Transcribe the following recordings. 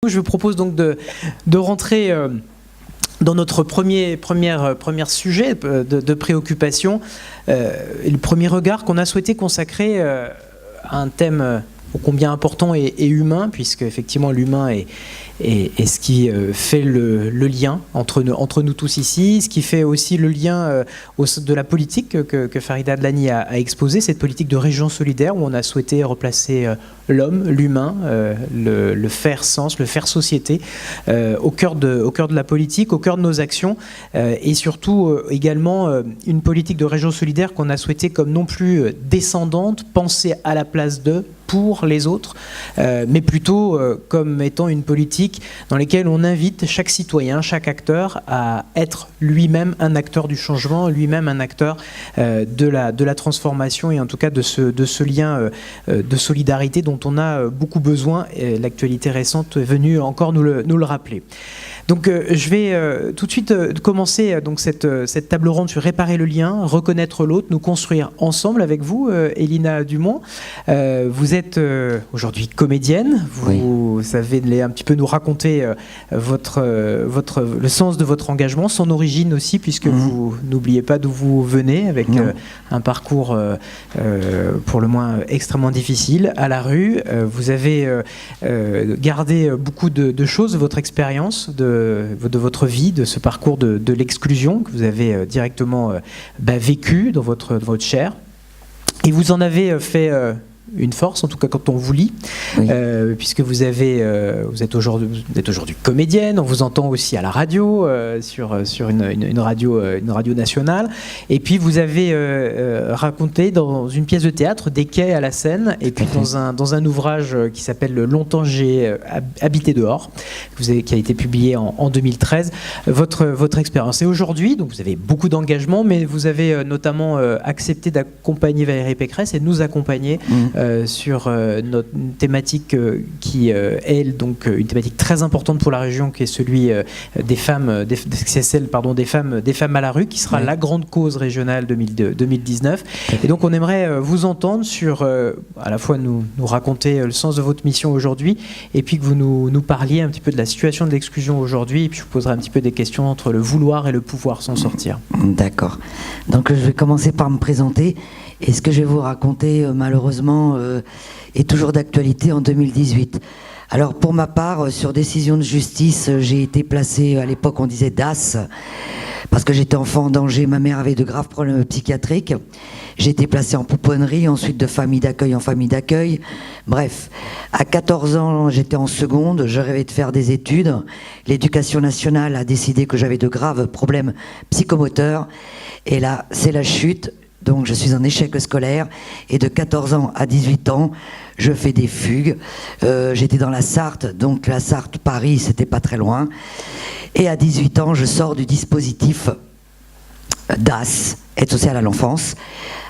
Je vous propose donc de rentrer dans notre premier sujet de préoccupation, et le premier regard qu'on a souhaité consacrer à un thème ô combien important et humain, puisque effectivement l'humain est ce qui fait le lien entre nous tous ici, ce qui fait aussi le lien de la politique que Farida Adlani a exposée, cette politique de région solidaire où on a souhaité replacer l'homme, l'humain, le faire sens, le faire société au cœur de la politique, au cœur de nos actions, et surtout également une politique de région solidaire qu'on a souhaité comme non plus descendante, pensée à la place d'eux, pour les autres, mais plutôt comme étant une politique dans laquelle on invite chaque citoyen, chaque acteur à être lui-même un acteur du changement, lui-même un acteur de la transformation et en tout cas de ce lien de solidarité dont on a beaucoup besoin. Et l'actualité récente est venue encore nous le rappeler. Donc je vais tout de suite commencer donc cette table ronde sur réparer le lien, reconnaître l'autre, nous construire ensemble avec vous, Elina Dumont. Vous êtes aujourd'hui comédienne, vous savez un petit peu nous raconter le sens de votre engagement, son origine aussi, puisque vous n'oubliez pas d'où vous venez, avec un parcours pour le moins extrêmement difficile à la rue. Vous avez gardé beaucoup de choses de votre expérience, de votre vie, de ce parcours de l'exclusion que vous avez directement vécu dans votre chair. Et vous en avez fait une force, en tout cas quand on vous lit, puisque vous êtes aujourd'hui comédienne, on vous entend aussi à la radio, sur une radio nationale, et puis vous avez raconté dans une pièce de théâtre des quais à la Seine, et puis dans un ouvrage qui s'appelle Longtemps j'ai habité dehors, qui a été publié en 2013, votre expérience. Et aujourd'hui, donc vous avez beaucoup d'engagement, mais vous avez notamment accepté d'accompagner Valérie Pécresse et de nous accompagner sur une thématique qui est donc une thématique très importante pour la région, qui est celui des femmes, des femmes à la rue, qui sera la grande cause régionale 2019. Et donc on aimerait vous entendre sur à la fois nous raconter le sens de votre mission aujourd'hui, et puis que vous nous parliez un petit peu de la situation de l'exclusion aujourd'hui, et puis je vous poserai un petit peu des questions entre le vouloir et le pouvoir s'en sortir. D'accord. Donc je vais commencer par me présenter. Et ce que je vais vous raconter, malheureusement, est toujours d'actualité en 2018. Alors, pour ma part, sur décision de justice, j'ai été placée, à l'époque, on disait DAS, parce que j'étais enfant en danger. Ma mère avait de graves problèmes psychiatriques. J'ai été placée en pouponnerie, ensuite de famille d'accueil en famille d'accueil. Bref, à 14 ans, j'étais en seconde, je rêvais de faire des études. L'éducation nationale a décidé que j'avais de graves problèmes psychomoteurs. Et là, c'est la chute. Donc je suis en échec scolaire, et de 14 ans à 18 ans, je fais des fugues. J'étais dans la Sarthe, donc la Sarthe, Paris, c'était pas très loin. Et à 18 ans, je sors du dispositif DAS, aide sociale à l'enfance,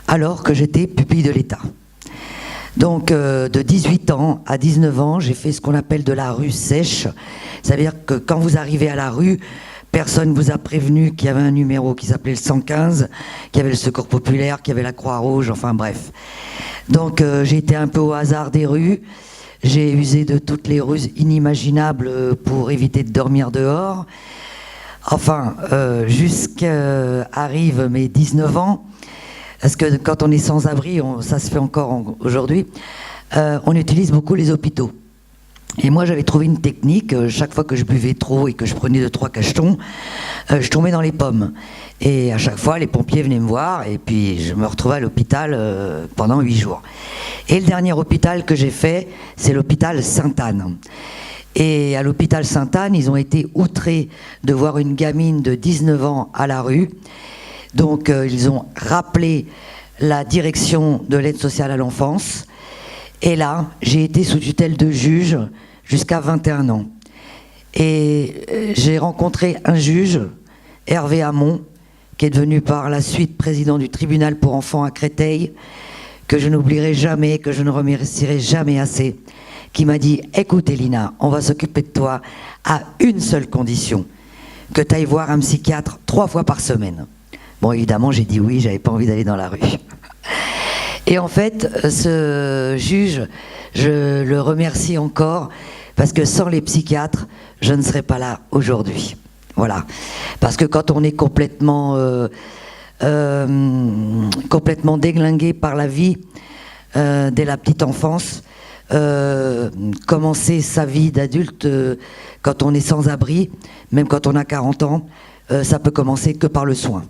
alors que j'étais pupille de l'État. Donc de 18 ans à 19 ans, j'ai fait ce qu'on appelle de la rue sèche. C'est-à-dire que quand vous arrivez à la rue, personne ne vous a prévenu qu'il y avait un numéro qui s'appelait le 115, qu'il y avait le Secours Populaire, qu'il y avait la Croix-Rouge, enfin bref. Donc j'ai été un peu au hasard des rues. J'ai usé de toutes les ruses inimaginables pour éviter de dormir dehors. Enfin, jusqu'arrivent mes 19 ans, parce que quand on est sans-abri, ça se fait encore aujourd'hui, on utilise beaucoup les hôpitaux. Et moi, j'avais trouvé une technique. Chaque fois que je buvais trop et que je prenais 2-3 cachetons, je tombais dans les pommes. Et à chaque fois, les pompiers venaient me voir, et puis je me retrouvais à l'hôpital pendant 8 jours. Et le dernier hôpital que j'ai fait, c'est l'hôpital Sainte-Anne. Et à l'hôpital Sainte-Anne, ils ont été outrés de voir une gamine de 19 ans à la rue. Donc, ils ont rappelé la direction de l'aide sociale à l'enfance. Et là, j'ai été sous tutelle de juge jusqu'à 21 ans. Et j'ai rencontré un juge, Hervé Hamon, qui est devenu par la suite président du tribunal pour enfants à Créteil, que je n'oublierai jamais, que je ne remercierai jamais assez, qui m'a dit « Écoute Elina, on va s'occuper de toi à une seule condition, que tu ailles voir un psychiatre 3 fois par semaine. » Bon, évidemment, j'ai dit oui, j'avais pas envie d'aller dans la rue. Et en fait, ce juge, je le remercie encore, parce que sans les psychiatres, je ne serais pas là aujourd'hui. Voilà. Parce que quand on est complètement déglingué par la vie, dès la petite enfance, commencer sa vie d'adulte quand on est sans abri, même quand on a 40 ans, ça peut commencer que par le soin.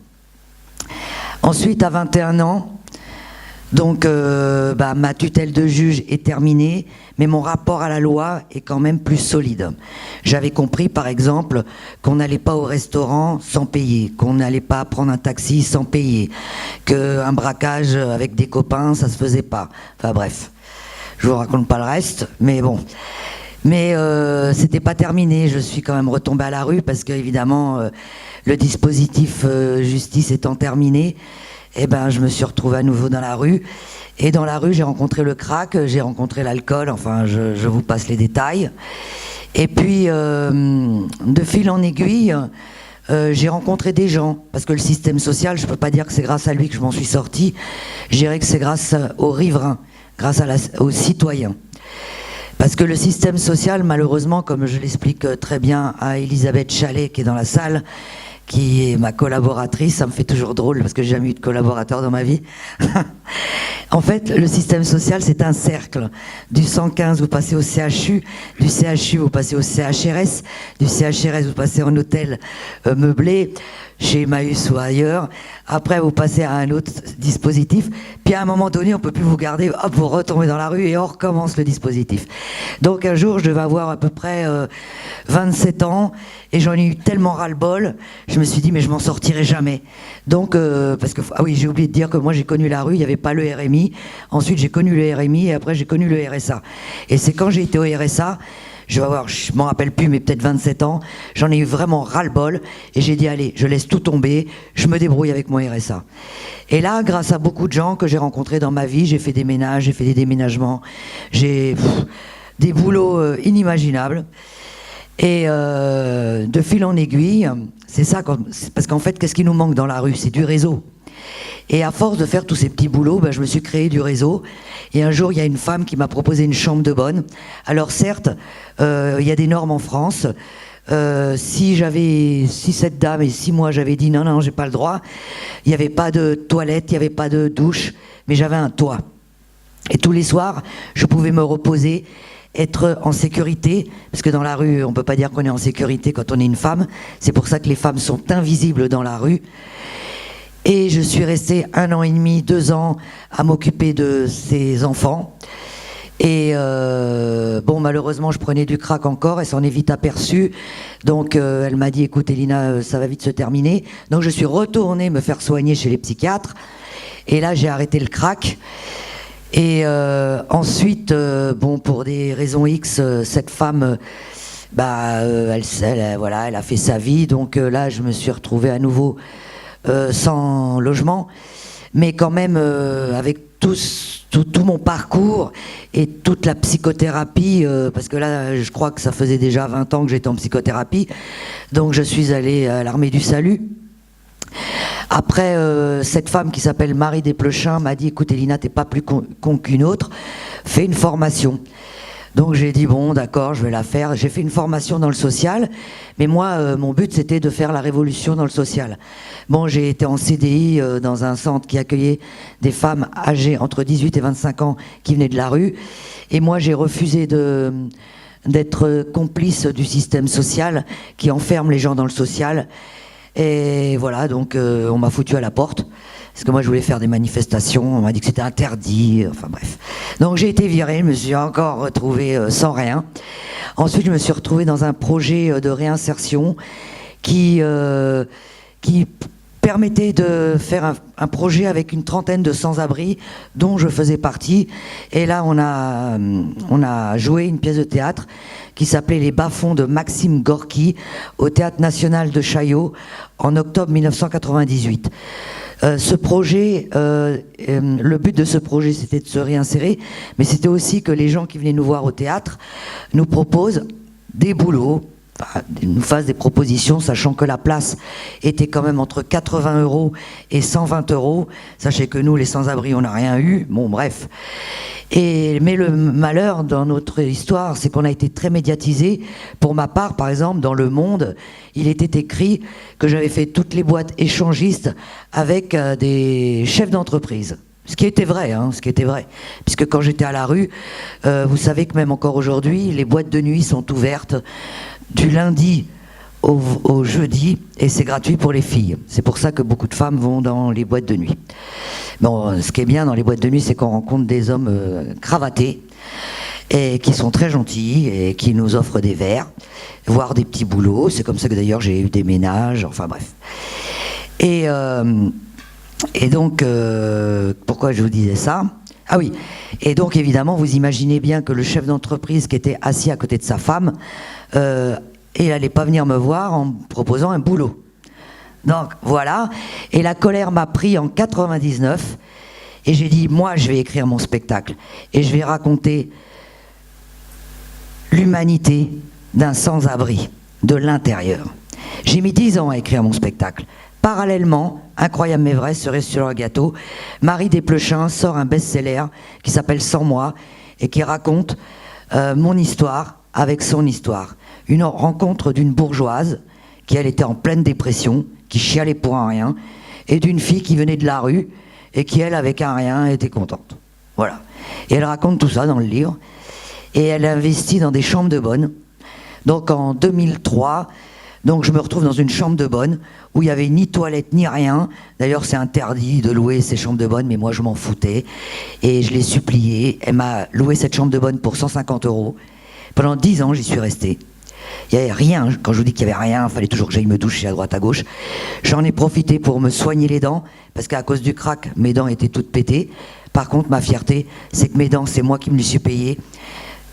Ensuite, à 21 ans, donc ma tutelle de juge est terminée, mais mon rapport à la loi est quand même plus solide. J'avais compris, par exemple, qu'on n'allait pas au restaurant sans payer, qu'on n'allait pas prendre un taxi sans payer, qu'un braquage avec des copains, ça se faisait pas. Enfin bref, je vous raconte pas le reste, mais bon. Mais c'était pas terminé, je suis quand même retombée à la rue parce qu'évidemment, le dispositif justice étant terminé, je me suis retrouvée à nouveau dans la rue. Et dans la rue, j'ai rencontré le crack, j'ai rencontré l'alcool, enfin, je vous passe les détails. Et puis, de fil en aiguille, j'ai rencontré des gens, parce que le système social, je ne peux pas dire que c'est grâce à lui que je m'en suis sortie, je dirais que c'est grâce aux riverains, grâce aux citoyens. Parce que le système social, malheureusement, comme je l'explique très bien à Elisabeth Chalet, qui est dans la salle, qui est ma collaboratrice, ça me fait toujours drôle parce que j'ai jamais eu de collaborateur dans ma vie. En fait, le système social, c'est un cercle. Du 115, vous passez au CHU, du CHU, vous passez au CHRS, du CHRS, vous passez en hôtel meublé, chez Emmaüs ou ailleurs. Après, vous passez à un autre dispositif. Puis à un moment donné, on ne peut plus vous garder, hop, vous retombez dans la rue et on recommence le dispositif. Donc un jour, je devais avoir à peu près 27 ans et j'en ai eu tellement ras-le-bol, je me suis dit, mais je m'en sortirai jamais. Donc, parce que, ah oui, j'ai oublié de dire que moi j'ai connu la rue, il n'y avait pas le RMI. Ensuite, j'ai connu le RMI et après, j'ai connu le RSA. Et c'est quand j'ai été au RSA, je m'en rappelle plus, mais peut-être 27 ans, j'en ai eu vraiment ras-le-bol, et j'ai dit, allez, je laisse tout tomber, je me débrouille avec mon RSA. Et là, grâce à beaucoup de gens que j'ai rencontrés dans ma vie, j'ai fait des ménages, j'ai fait des déménagements, j'ai des boulots inimaginables, et de fil en aiguille, c'est ça, parce qu'en fait, qu'est-ce qui nous manque dans la rue? C'est du réseau. Et à force de faire tous ces petits boulots, je me suis créé du réseau. Et un jour, il y a une femme qui m'a proposé une chambre de bonne. Alors certes, il y a des normes en France. Si cette dame et si moi j'avais dit non, j'ai pas le droit, il n'y avait pas de toilette, il n'y avait pas de douche, mais j'avais un toit. Et tous les soirs, je pouvais me reposer, être en sécurité, parce que dans la rue, on ne peut pas dire qu'on est en sécurité quand on est une femme. C'est pour ça que les femmes sont invisibles dans la rue. Et je suis restée 1 an et demi, 2 ans à m'occuper de ces enfants. Et malheureusement, je prenais du crack encore, elle s'en est vite aperçue. Donc elle m'a dit, écoute Elina, ça va vite se terminer. Donc je suis retournée me faire soigner chez les psychiatres. Et là, j'ai arrêté le crack. Et ensuite, pour des raisons X, cette femme... elle a fait sa vie. Donc là, je me suis retrouvée à nouveau... sans logement, mais quand même avec tout mon parcours et toute la psychothérapie, parce que là je crois que ça faisait déjà 20 ans que j'étais en psychothérapie, donc je suis allée à l'Armée du Salut. Après, cette femme qui s'appelle Marie Desplechin m'a dit, écoute Elina, t'es pas plus con qu'une autre, fais une formation. Donc j'ai dit, bon d'accord, je vais la faire. J'ai fait une formation dans le social, mais moi, mon but c'était de faire la révolution dans le social. Bon, j'ai été en CDI dans un centre qui accueillait des femmes âgées entre 18 et 25 ans qui venaient de la rue. Et moi, j'ai refusé d'être complice du système social qui enferme les gens dans le social. Et voilà, donc on m'a foutu à la porte. Parce que moi, je voulais faire des manifestations, on m'a dit que c'était interdit, enfin bref. Donc j'ai été virée, je me suis encore retrouvée sans rien. Ensuite, je me suis retrouvée dans un projet de réinsertion qui permettait de faire un projet avec une trentaine de sans-abri dont je faisais partie. Et là, on a joué une pièce de théâtre qui s'appelait Les bas-fonds de Maxime Gorky au Théâtre National de Chaillot en octobre 1998. Ce projet, le but de ce projet, c'était de se réinsérer, mais c'était aussi que les gens qui venaient nous voir au théâtre nous proposent des boulots nous fasse des propositions, sachant que la place était quand même entre 80 € et 120 €. Sachez que nous, les sans-abri, on n'a rien eu. Bon, bref. Mais le malheur dans notre histoire, c'est qu'on a été très médiatisé. Pour ma part, par exemple, dans Le Monde, il était écrit que j'avais fait toutes les boîtes échangistes avec des chefs d'entreprise. Ce qui était vrai, puisque quand j'étais à la rue, vous savez que même encore aujourd'hui, les boîtes de nuit sont ouvertes du lundi au jeudi, et c'est gratuit pour les filles. C'est pour ça que beaucoup de femmes vont dans les boîtes de nuit. Bon, ce qui est bien dans les boîtes de nuit, c'est qu'on rencontre des hommes cravatés, et qui sont très gentils, et qui nous offrent des verres, voire des petits boulots. C'est comme ça que d'ailleurs j'ai eu des ménages, enfin bref. Et donc, pourquoi je vous disais ça? Ah oui, et donc évidemment, vous imaginez bien que le chef d'entreprise qui était assis à côté de sa femme, il n'allait pas venir me voir en me proposant un boulot. Donc voilà, et la colère m'a pris en 99, et j'ai dit, moi je vais écrire mon spectacle, et je vais raconter l'humanité d'un sans-abri, de l'intérieur. J'ai mis 10 ans à écrire mon spectacle. Parallèlement, incroyable mais vrai, cerise sur le gâteau, Marie Desplechin sort un best-seller qui s'appelle Sans moi et qui raconte mon histoire avec son histoire. Une rencontre d'une bourgeoise qui, elle, était en pleine dépression, qui chialait pour un rien, et d'une fille qui venait de la rue et qui, elle, avec un rien, était contente. Voilà. Et elle raconte tout ça dans le livre. Et elle investit dans des chambres de bonne. Donc en 2003... Donc je me retrouve dans une chambre de bonne où il n'y avait ni toilette ni rien. D'ailleurs c'est interdit de louer ces chambres de bonne, mais moi je m'en foutais. Et je l'ai suppliée. Elle m'a loué cette chambre de bonne pour 150 €. Pendant 10 ans j'y suis resté. Il n'y avait rien. Quand je vous dis qu'il n'y avait rien, il fallait toujours que j'aille me doucher à droite à gauche. J'en ai profité pour me soigner les dents, parce qu'à cause du crack, mes dents étaient toutes pétées. Par contre, ma fierté, c'est que mes dents, c'est moi qui me les suis payées.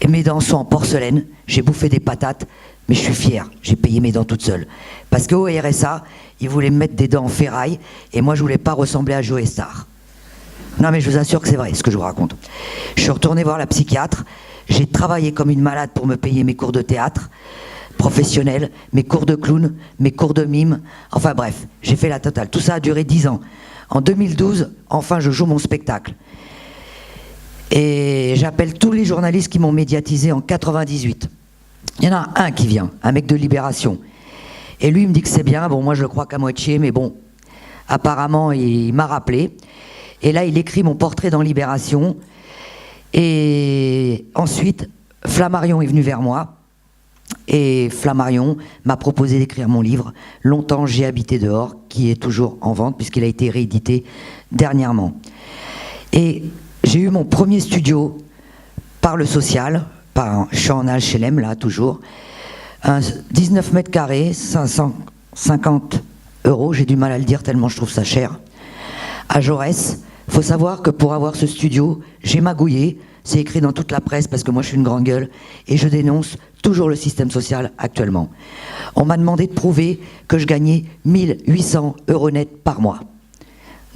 Et mes dents sont en porcelaine. J'ai bouffé des patates. Mais je suis fier, j'ai payé mes dents toute seule. Parce qu'au RSA, ils voulaient me mettre des dents en ferraille, et moi je voulais pas ressembler à Joe Star. Non mais je vous assure que c'est vrai ce que je vous raconte. Je suis retourné voir la psychiatre, j'ai travaillé comme une malade pour me payer mes cours de théâtre professionnels, mes cours de clown, mes cours de mime, enfin bref, j'ai fait la totale. Tout ça a duré 10 ans. En 2012, enfin je joue mon spectacle. Et j'appelle tous les journalistes qui m'ont médiatisé en 98. Il y en a un qui vient, un mec de Libération. Et lui, il me dit que c'est bien. Bon, moi, je le crois qu'à moitié, mais bon, apparemment, il m'a rappelé. Et là, il écrit mon portrait dans Libération. Et ensuite, Flammarion est venu vers moi. Et Flammarion m'a proposé d'écrire mon livre « Longtemps, j'ai habité dehors », qui est toujours en vente, puisqu'il a été réédité dernièrement. Et j'ai eu mon premier studio par le social. Je suis en HLM, là, toujours. 19 mètres carrés, 550 €, j'ai du mal à le dire tellement je trouve ça cher. À Jaurès, il faut savoir que pour avoir ce studio, j'ai magouillé, c'est écrit dans toute la presse parce que moi je suis une grande gueule, et je dénonce toujours le système social actuellement. On m'a demandé de prouver que je gagnais 1800 € net par mois.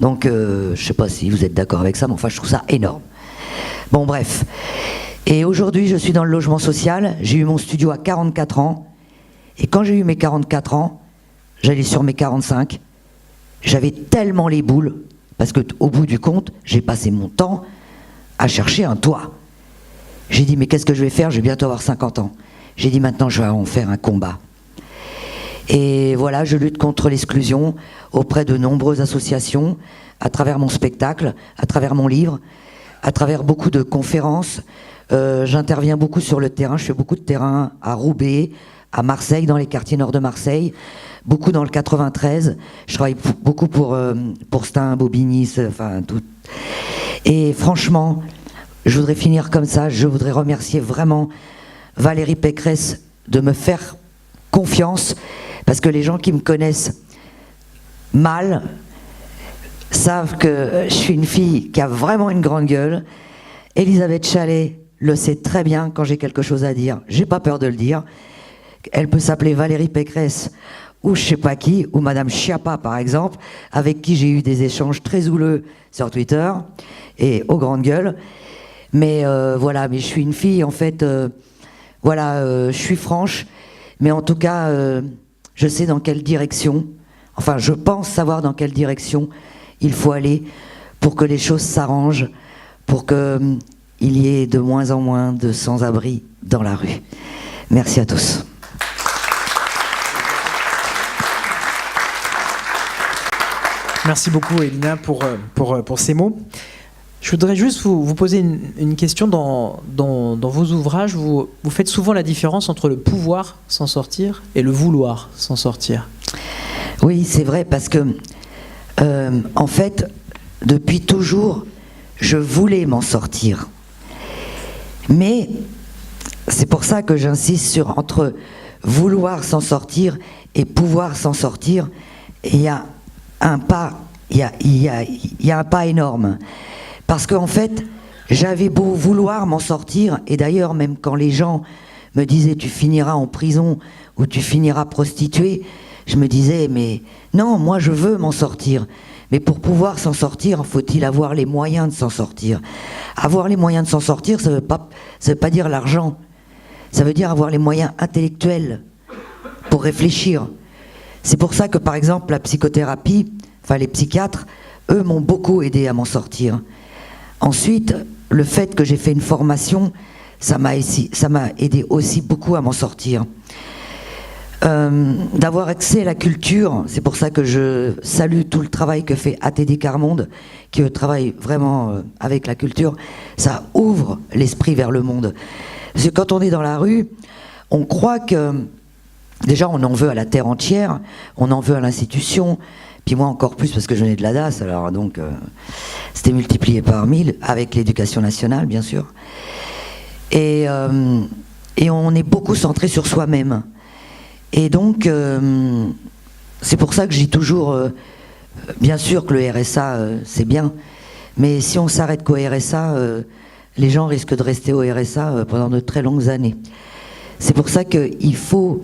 Donc, je ne sais pas si vous êtes d'accord avec ça, mais enfin je trouve ça énorme. Bon, bref. Et aujourd'hui, je suis dans le logement social. J'ai eu mon studio à 44 ans. Et quand j'ai eu mes 44 ans, j'allais sur mes 45. J'avais tellement les boules, parce qu'au bout du compte, j'ai passé mon temps à chercher un toit. J'ai dit, mais qu'est-ce que je vais faire? Je vais bientôt avoir 50 ans. J'ai dit, maintenant, je vais en faire un combat. Et voilà, je lutte contre l'exclusion auprès de nombreuses associations, à travers mon spectacle, à travers mon livre, à travers beaucoup de conférences. J'interviens beaucoup sur le terrain, je fais beaucoup de terrain à Roubaix, à Marseille, dans les quartiers nord de Marseille, beaucoup dans le 93. Je travaille beaucoup pour Stein, Bobigny, enfin tout. Et franchement, je voudrais finir comme ça. Je voudrais remercier vraiment Valérie Pécresse de me faire confiance, parce que les gens qui me connaissent mal savent que je suis une fille qui a vraiment une grande gueule. Elisabeth Chalet le sait très bien quand j'ai quelque chose à dire. J'ai pas peur de le dire. Elle peut s'appeler Valérie Pécresse ou je sais pas qui, ou Madame Schiappa par exemple, avec qui j'ai eu des échanges très houleux sur Twitter et aux grandes gueules. Mais voilà, mais je suis une fille en fait, voilà, je suis franche, Mais en tout cas, je sais dans quelle direction, enfin je pense savoir dans quelle direction il faut aller pour que les choses s'arrangent, pour qu'il y ait de moins en moins de sans-abri dans la rue. Merci à tous. Merci beaucoup, Elina, pour ces mots. Je voudrais juste vous poser une question. Dans vos ouvrages, vous faites souvent la différence entre le pouvoir s'en sortir et le vouloir s'en sortir. Oui, c'est vrai, parce que, en fait, depuis toujours, je voulais m'en sortir. Mais c'est pour ça que j'insiste sur entre vouloir s'en sortir et pouvoir s'en sortir, il y a un pas, il y a un pas énorme. Parce qu'en fait, j'avais beau vouloir m'en sortir, et d'ailleurs, même quand les gens me disaient « tu finiras en prison » ou « tu finiras prostituée », je me disais « mais non, moi je veux m'en sortir ». Mais pour pouvoir s'en sortir, faut-il avoir les moyens de s'en sortir. Avoir les moyens de s'en sortir, ça veut pas dire l'argent. Ça veut dire avoir les moyens intellectuels pour réfléchir. C'est pour ça que, par exemple, la psychothérapie, enfin les psychiatres, eux m'ont beaucoup aidé à m'en sortir. Ensuite, le fait que j'ai fait une formation, ça m'a aidé aussi beaucoup à m'en sortir. D'avoir accès à la culture, c'est pour ça que je salue tout le travail que fait ATD Quart Monde, qui travaille vraiment avec la culture. Ça ouvre l'esprit vers le monde. Parce que quand on est dans la rue, on croit que déjà on en veut à la terre entière, on en veut à l'institution, puis moi encore plus parce que je venais de la DAS, alors donc c'était multiplié par 1000 avec l'éducation nationale bien sûr. Et on est beaucoup centré sur soi-même. Et donc, c'est pour ça que je dis toujours, bien sûr que le RSA, c'est bien, mais si on s'arrête qu'au RSA, les gens risquent de rester au RSA pendant de très longues années. C'est pour ça qu'il faut,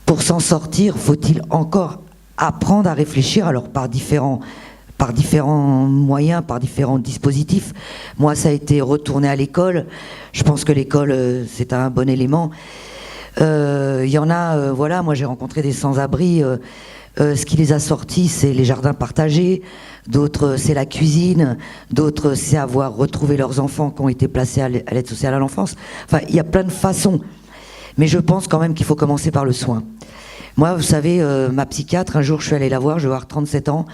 pour s'en sortir, faut-il encore apprendre à réfléchir, alors par différents moyens, par différents dispositifs. Moi, ça a été retourner à l'école. Je pense que l'école, c'est un bon élément. Il y en a, voilà, moi j'ai rencontré des sans-abri, ce qui les a sortis, c'est les jardins partagés, d'autres c'est la cuisine, d'autres c'est avoir retrouvé leurs enfants qui ont été placés à l'aide sociale à l'enfance. Enfin, il y a plein de façons, mais je pense quand même qu'il faut commencer par le soin. Moi, vous savez, ma psychiatre, un jour je suis allée la voir, je vais avoir 37 ans,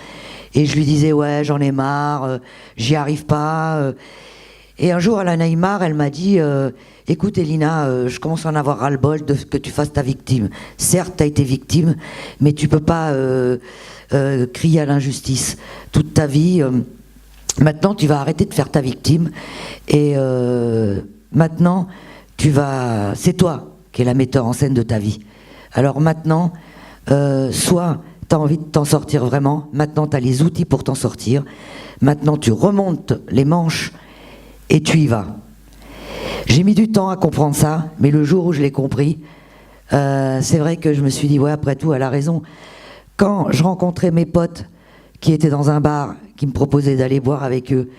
et je lui disais, ouais, j'en ai marre, j'y arrive pas. Et un jour, elle en a eu marre, elle m'a dit, écoute Elina, je commence à en avoir ras-le-bol de ce que tu fasses ta victime. Certes, tu as été victime, mais tu peux pas crier à l'injustice toute ta vie. Maintenant, tu vas arrêter de faire ta victime. Et maintenant, c'est toi qui es la metteur en scène de ta vie. Alors maintenant, soit tu as envie de t'en sortir vraiment, maintenant tu as les outils pour t'en sortir, maintenant tu remontes les manches et tu y vas. J'ai mis du temps à comprendre ça, mais le jour où je l'ai compris, c'est vrai que je me suis dit, ouais, après tout, elle a raison. Quand je rencontrais mes potes qui étaient dans un bar, qui me proposaient d'aller boire avec eux,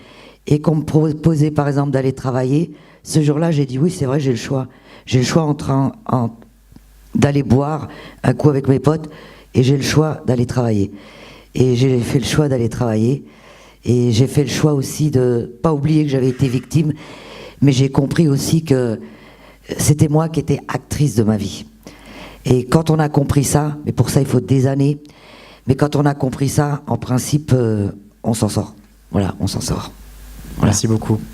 et qu'on me proposait par exemple d'aller travailler, ce jour-là, j'ai dit, oui, c'est vrai, j'ai le choix. J'ai le choix d'aller boire un coup avec mes potes, et j'ai le choix d'aller travailler. Et j'ai fait le choix d'aller travailler. Et j'ai fait le choix aussi de pas oublier que j'avais été victime, mais j'ai compris aussi que c'était moi qui étais actrice de ma vie. Et quand on a compris ça, mais pour ça il faut des années, mais quand on a compris ça, en principe, on s'en sort. Voilà, on s'en sort. Voilà. Merci beaucoup.